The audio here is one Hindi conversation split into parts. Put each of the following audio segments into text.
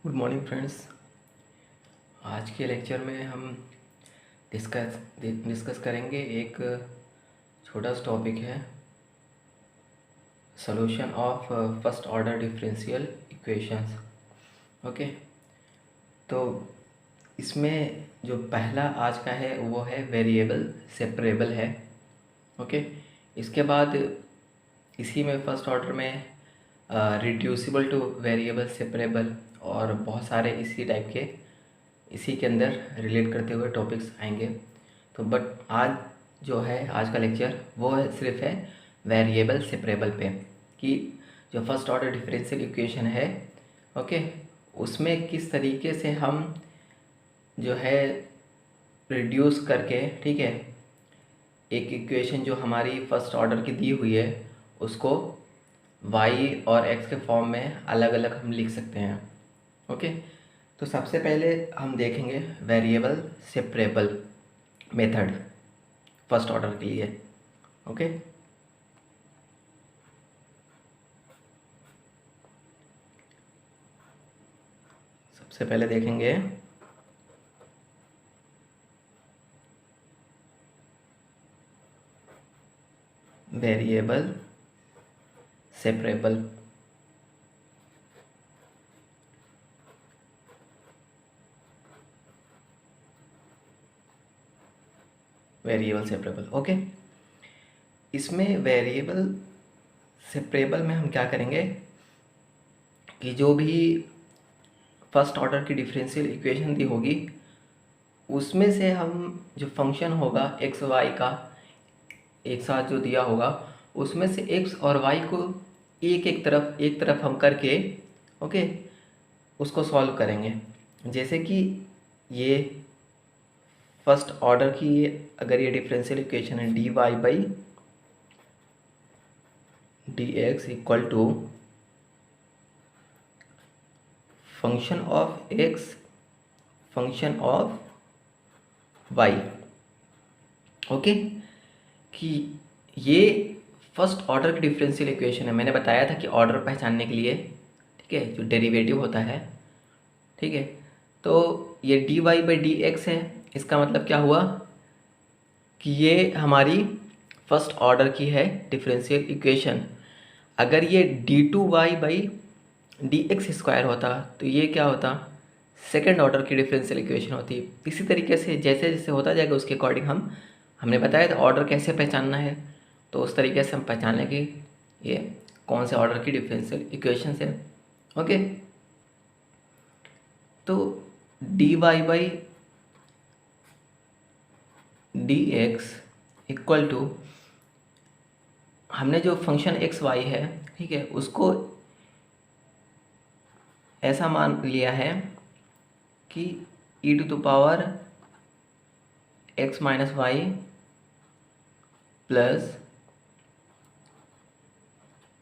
Good morning friends. आज के लेक्चर में हम डिस्कस करेंगे एक छोटा सा टॉपिक है solution of first order differential equations. Okay, तो इसमें जो पहला आज का है वो है वेरिएबल सेपरेबल है। ओके, इसके बाद इसी में फर्स्ट ऑर्डर में रिड्यूसिबल टू वेरिएबल सेपरेबल और बहुत सारे इसी के अंदर रिलेट करते हुए टॉपिक्स आएंगे। तो बट आज जो है आज का लेक्चर वो सिर्फ है वेरिएबल सेपरेबल पे कि जो फर्स्ट ऑर्डर डिफरेंशियल इक्वेशन है, ओके, उसमें किस तरीके से हम जो है रिड्यूस करके, ठीक है, एक इक्वेशन जो हमारी फर्स्ट ऑर्डर की दी हुई है उसको y और x के फॉर्म में अलग अलग हम लिख सकते हैं। ओके, तो सबसे पहले हम देखेंगे variable separable method first order के लिए। ओके, सबसे पहले देखेंगे variable separable. Variable separable, okay. इसमें वेरिएबल सेपरेबल में हम क्या करेंगे कि जो भी फर्स्ट ऑर्डर की डिफरेंशियल इक्वेशन दी होगी उसमें से हम जो फंक्शन होगा एक्स वाई का एक साथ जो दिया होगा उसमें से एक्स और वाई को एक तरफ हम करके, ओके, उसको सॉल्व करेंगे। जैसे कि ये फर्स्ट ऑर्डर की अगर ये डिफरेंशियल इक्वेशन है dy by dx equal to function of x function of y, okay, कि ये फर्स्ट ऑर्डर की डिफरेंशियल इक्वेशन है। मैंने बताया था कि ऑर्डर पहचानने के लिए, ठीक है, जो डेरिवेटिव होता है, ठीक है, तो ये dy बाई dx है। इसका मतलब क्या हुआ कि ये हमारी फर्स्ट ऑर्डर की है डिफरेंशियल इक्वेशन। अगर ये d2y by D x square होता तो ये क्या होता, सेकेंड ऑर्डर की डिफरेंशियल इक्वेशन होती। इसी तरीके से जैसे जैसे होता जाएगा उसके अकॉर्डिंग हमने बताया था ऑर्डर कैसे पहचानना है, तो उस तरीके से हम पहचान लेंगे ये कौन से ऑर्डर की डिफरेंशियल इक्वेशन है। ओके, तो dy by D x equal to हमने जो फंक्शन एक्स वाई है, ठीक है, उसको ऐसा मान लिया है कि e to the power x minus y plus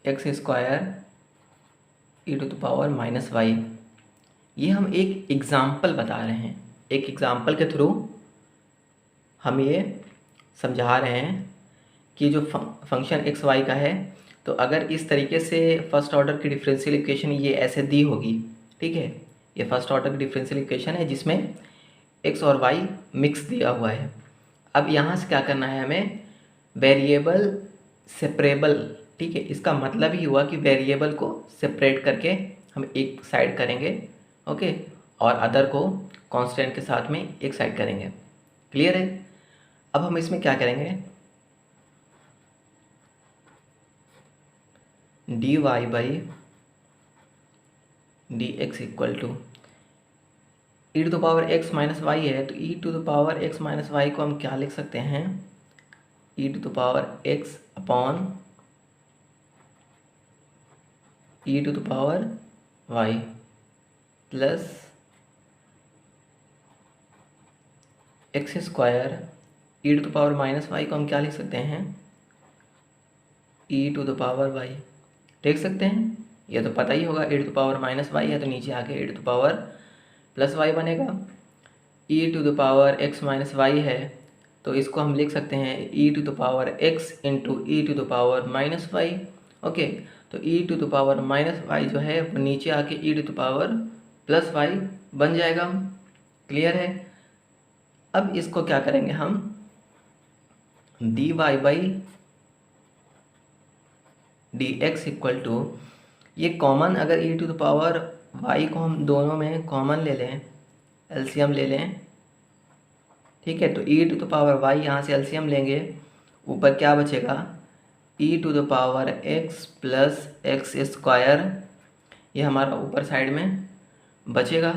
x square e to the power minus y. ये हम एक एग्ज़ाम्पल बता रहे हैं, एक एग्ज़ाम्पल के थ्रू हम ये समझा रहे हैं कि जो फंक्शन एक्स वाई का है, तो अगर इस तरीके से फर्स्ट ऑर्डर की डिफरेंशियल इक्वेशन ये ऐसे दी होगी, ठीक है, ये फर्स्ट ऑर्डर की डिफरेंशियल इक्वेशन है जिसमें एक्स और वाई मिक्स दिया हुआ है। अब यहाँ से क्या करना है हमें, वेरिएबल सेपरेबल, ठीक है, इसका मतलब ही हुआ कि वेरिएबल को सेपरेट करके हम एक साइड करेंगे, ओके, और अदर को कांस्टेंट के साथ में एक साइड करेंगे। क्लियर है? अब हम इसमें क्या करेंगे, dy by D x equal to E to the power x minus Y है, तो E to the power x minus Y को हम क्या लिख सकते हैं, E to the power X upon E to the power Y plus x square E to the power minus Y को हम क्या लिख सकते हैं, E to the power Y. देख सकते हैं, ये तो पता ही होगा, ई to the power minus Y है तो नीचे आके E to the power plus Y बनेगा। E to the power x minus Y है तो इसको हम लिख सकते हैं E to the power X into E to the power minus Y. Okay, तो E to the power minus Y जो है वो नीचे आके E to the power plus Y बन जाएगा। क्लियर है। अब इसको क्या करेंगे हम, dy by D x equal to, ये कॉमन अगर e to the power y को हम दोनों में कॉमन ले लें, एलसीएम ले लें, ठीक है, तो e to the power y यहाँ से एलसीएम लेंगे, ऊपर क्या बचेगा, e to the power x plus x square, ये हमारा ऊपर साइड में बचेगा।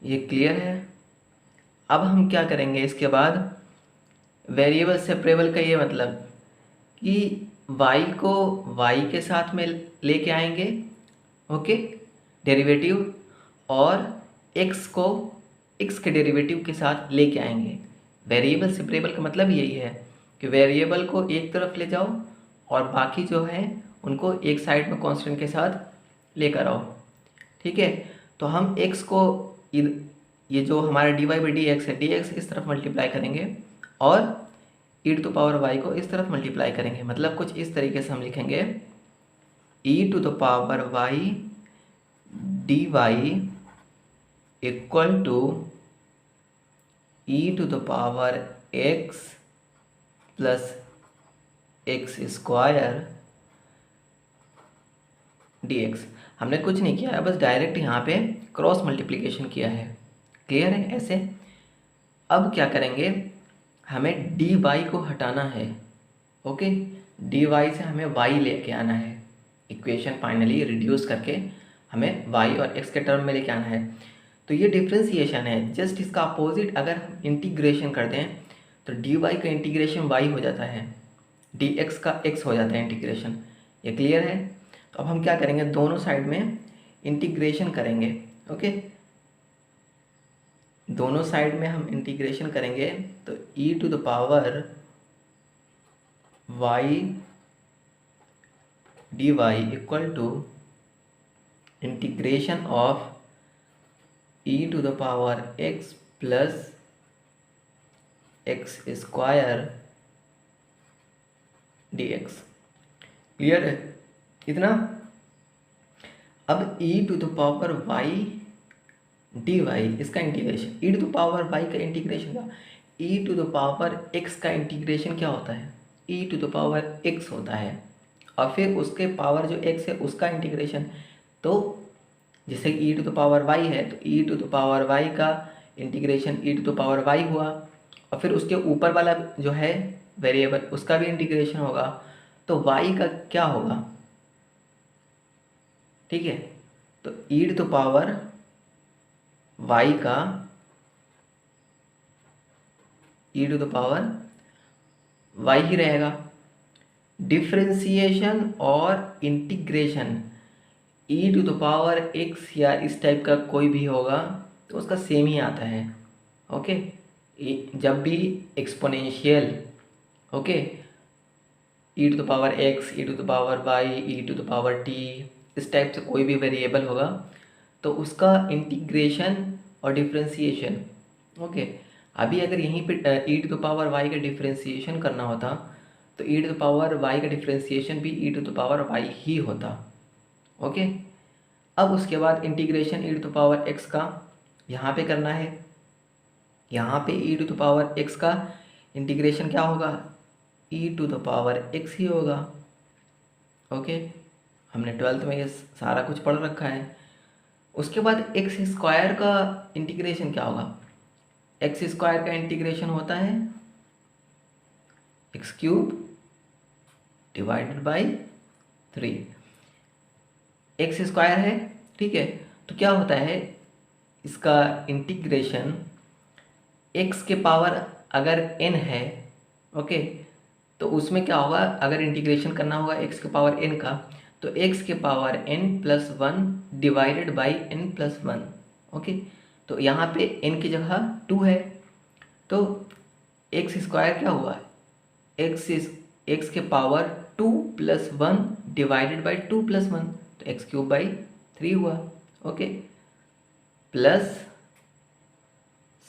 ये क्लियर है। अब हम क्या करेंगे इसके बाद, वेरिएबल सेपरेबल का ये मतलब कि y को y के साथ में लेके आएंगे, ओके, डेरिवेटिव, और x को x के डेरिवेटिव के साथ लेके आएंगे। वेरिएबल सेपरेबल का मतलब यही है कि वेरिएबल को एक तरफ ले जाओ और बाकी जो है उनको एक साइड में कांस्टेंट के साथ लेकर आओ, ठीक है। तो हम x को ये जो हमारा dy बाई डी एक्स है, dx इस तरफ मल्टीप्लाई करेंगे और e to the power y को इस तरफ मल्टीप्लाई करेंगे। मतलब कुछ इस तरीके से हम लिखेंगे, e to the power y dy equal to e to the power x plus x square dx। हमने कुछ नहीं किया है, बस डायरेक्ट यहाँ पे क्रॉस मल्टीप्लिकेशन किया है। क्लियर है ऐसे। अब क्या करेंगे, हमें dy को हटाना है, ओके, dy से हमें y लेके आना है, इक्वेशन फाइनली रिड्यूस करके हमें y और x के टर्म में लेके आना है। तो ये डिफ्रेंसिएशन है। जस्ट इसका अपोजिट अगर हम इंटीग्रेशन करते हैं तो dy का इंटीग्रेशन y हो जाता है, dx का x हो जाता है इंटीग्रेशन। ये क्लियर है। तो अब हम क्या करेंगे, दोनों साइड में इंटीग्रेशन करेंगे, ओके, दोनों साइड में हम इंटीग्रेशन करेंगे। तो e to the power y dy equal to integration of e to the power x plus x square dx। Clear है इतना। अब e to the power y dy इसका integration, e to the power y का इंटीग्रेशन का, e to the power x का इंटीग्रेशन क्या होता है, e to the power x होता है, और फिर उसके पावर जो x है उसका इंटीग्रेशन। तो जैसे e to the power y है तो e to the power y का integration e to the power y हुआ, और फिर उसके ऊपर वाला जो है वेरिएबल उसका भी इंटीग्रेशन होगा। तो y का क्या होगा, ठीक है, तो e to the power y का e to the power y ही रहेगा। डिफ्रेंसिएशन और integration e to the power x या इस टाइप का कोई भी होगा तो उसका सेम ही आता है, ओके। जब भी exponential, okay, e to the power x, e to the power y, e to the power t, इस टाइप से कोई भी वेरिएबल होगा तो उसका इंटीग्रेशन और डिफ्रेंसिएशन, ओके। अभी अगर यहीं पे e to the power y का डिफ्रेंसिएशन करना होता तो e to the power y का डिफ्रेंसिएशन भी e to the power y ही होता, ओके। अब उसके बाद integration e to the power x का यहाँ पे करना है, यहाँ पे e to the power x का इंटीग्रेशन क्या होगा, e to the power x ही होगा, ओके। हमने 12th में ये सारा कुछ पढ़ रखा है। उसके बाद एक्स स्क्वायर का इंटीग्रेशन क्या होगा, एक्स स्क्वायर का इंटीग्रेशन होता है x cube divided by 3, x square है, ठीक है। तो क्या होता है इसका इंटीग्रेशन, एक्स के पावर अगर n है, ओके, तो उसमें क्या होगा, अगर इंटीग्रेशन करना होगा एक्स के पावर n का तो x के power n plus 1 divided by n plus 1, okay. तो यहाँ पे n की जगह 2 है तो एक्स स्क्वायर क्या हुआ, एक्स के power 2 plus 1 divided by 2 plus 1, तो एक्स क्यूब बाई 3 हुआ, okay, plus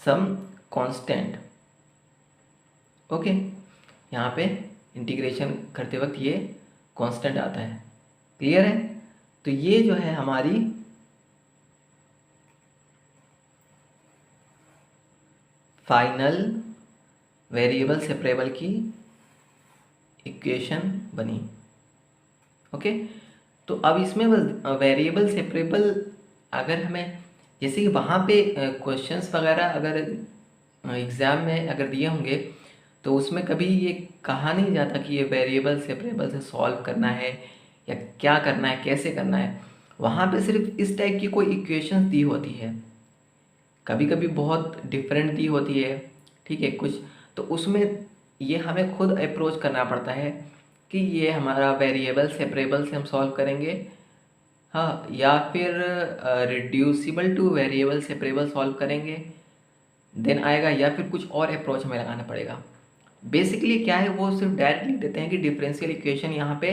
some constant, okay. यहाँ पे इंटीग्रेशन करते वक्त ये कांस्टेंट आता है। क्लियर है। तो ये जो है हमारी फाइनल वेरिएबल सेपरेबल की इक्वेशन बनी। ओके, तो अब इसमें वेरिएबल सेपरेबल अगर हमें जैसे कि वहाँ पे क्वेश्चंस वगैरह अगर एग्ज़ाम में अगर दिए होंगे तो उसमें कभी ये कहा नहीं जाता कि ये वेरिएबल सेपरेबल से सॉल्व करना है या क्या करना है, कैसे करना है। वहाँ पे सिर्फ इस टाइप की कोई इक्वेशंस दी होती है, कभी कभी बहुत डिफरेंट दी होती है, ठीक है कुछ, तो उसमें ये हमें खुद अप्रोच करना पड़ता है कि ये हमारा वेरिएबल सेपरेबल से हम सॉल्व करेंगे, हाँ, या फिर reducible two variable separable solve करेंगे देन आएगा, या फिर कुछ और अप्रोच हमें लगाना पड़ेगा। बेसिकली क्या है, वो सिर्फ डायरेक्ट लिख देते हैं कि डिफरेंशियल इक्वेशन यहाँ पे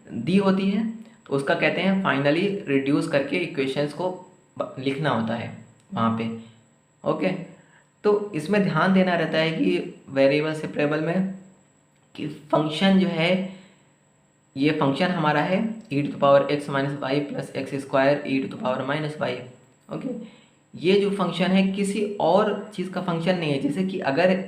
दी होती है तो उसका कहते हैं फाइनली रिड्यूस करके इक्वेशंस को लिखना होता है वहाँ पे। ओके, तो इसमें ध्यान देना रहता है कि वेरिएबल सेपरेबल में कि फंक्शन जो है, ये फंक्शन हमारा है e⁻x - y + x² e⁻−y। Okay, ये जो फंक्शन है किसी और चीज़ का फंक्शन नहीं है। जैसे कि अगर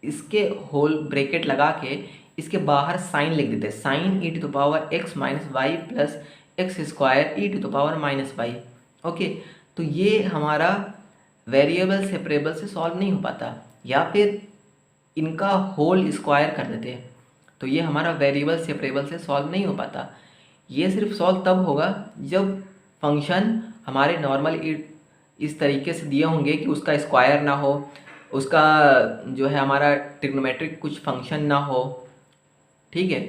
इसके होल ब्रैकेट लगा के इसके बाहर साइन लिख देते, sign e⁻x - y + x² e⁻−y। Okay, तो ये हमारा वेरिएबल सेपरेबल से सॉल्व नहीं हो पाता, या फिर इनका होल स्क्वायर कर देते हैं तो ये हमारा वेरिएबल सेपरेबल से सॉल्व नहीं हो पाता। ये सिर्फ सॉल्व तब होगा जब फंक्शन हमारे नॉर्मल इस तरीके से दिए होंगे कि उसका स्क्वायर ना हो, उसका जो है हमारा ट्रिग्नोमेट्रिक कुछ फंक्शन ना हो, ठीक है।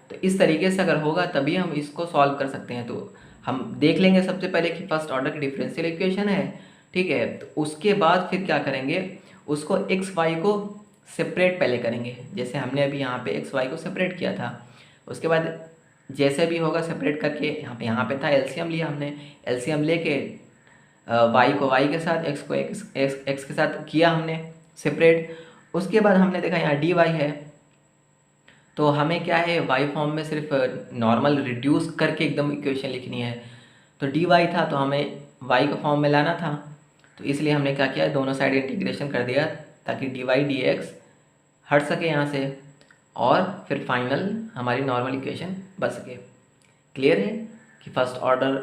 तो इस तरीके से अगर होगा तभी हम इसको सॉल्व कर सकते हैं। तो हम देख लेंगे सबसे पहले कि फर्स्ट ऑर्डर की डिफरेंशियल इक्वेशन है, ठीक है। तो उसके बाद फिर क्या करेंगे, उसको एक्स वाई को सेपरेट पहले करेंगे, जैसे हमने अभी यहाँ पे एक्स वाई को सेपरेट किया था। उसके बाद जैसे भी होगा सेपरेट करके यहाँ पे था एलसीएम लिया हमने, एलसीएम लेके वाई को वाई के साथ, एक्स को एक्स के साथ किया हमने सेपरेट। उसके बाद हमने देखा यहाँ डी वाई है, तो हमें क्या है वाई फॉर्म में सिर्फ नॉर्मल रिड्यूस करके एकदम इक्वेशन लिखनी है। तो डी वाई था तो हमें वाई को फॉर्म में लाना था, तो इसलिए हमने क्या किया, दोनों साइड इंटीग्रेशन कर दिया ताकि डी वाई डी एक्स हट सके यहाँ से, और फिर फाइनल हमारी नॉर्मल इक्वेशन बन सके। क्लियर है कि फर्स्ट ऑर्डर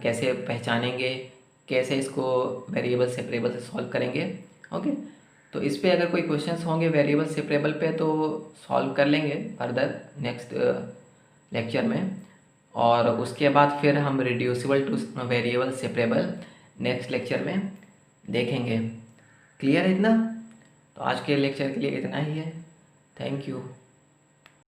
कैसे पहचानेंगे, कैसे इसको वेरिएबल सेपरेबल से सॉल्व करेंगे। ओके, तो इस पे अगर कोई क्वेश्चंस होंगे वेरिएबल सेपरेबल पे तो सॉल्व कर लेंगे फर्दर नेक्स्ट लेक्चर में, और उसके बाद फिर हम reducible two variable separable next lecture में देखेंगे। क्लियर है इतना? तो आज के लेक्चर के लिए इतना ही है। Thank you.